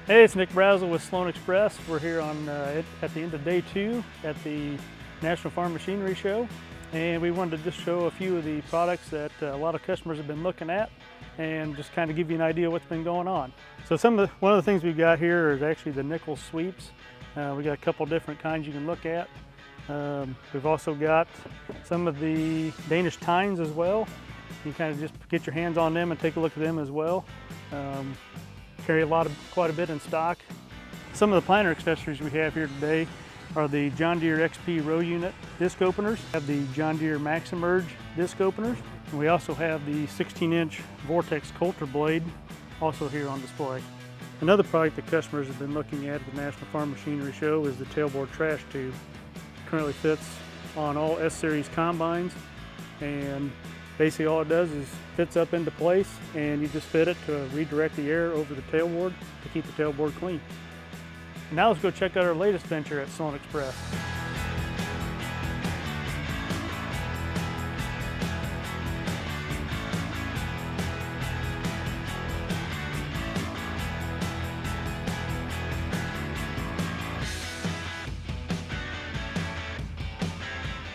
Hey, it's Nick Brazel with Sloan Express. We're here on at the end of day 2 at the National Farm Machinery Show, and we wanted to just show a few of the products that a lot of customers have been looking at, and just kind of give you an idea of what's been going on. So one of the things we've got here is actually the nickel sweeps. We got a couple different kinds you can look at. We've also got some of the Danish tines as well. You kind of just get your hands on them and take a look at them as well. Carry quite a bit in stock. Some of the planter accessories we have here today are the John Deere XP row unit disc openers, we have the John Deere Max Emerge disc openers, and we also have the 16-inch Vortex Coulter blade also here on display. Another product that customers have been looking at the National Farm Machinery Show is the tailboard trash tube. It currently fits on all S-Series combines, and basically all it does is fits up into place, and you just fit it to redirect the air over the tailboard to keep the tailboard clean. Now let's go check out our latest venture at Sloan Express.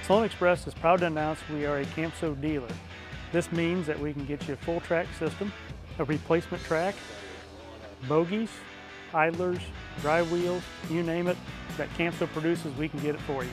Sloan Express is proud to announce we are a CAMSO dealer. This means that we can get you a full track system, a replacement track, bogies, idlers, drive wheels, you name it, that CAMSO produces, we can get it for you.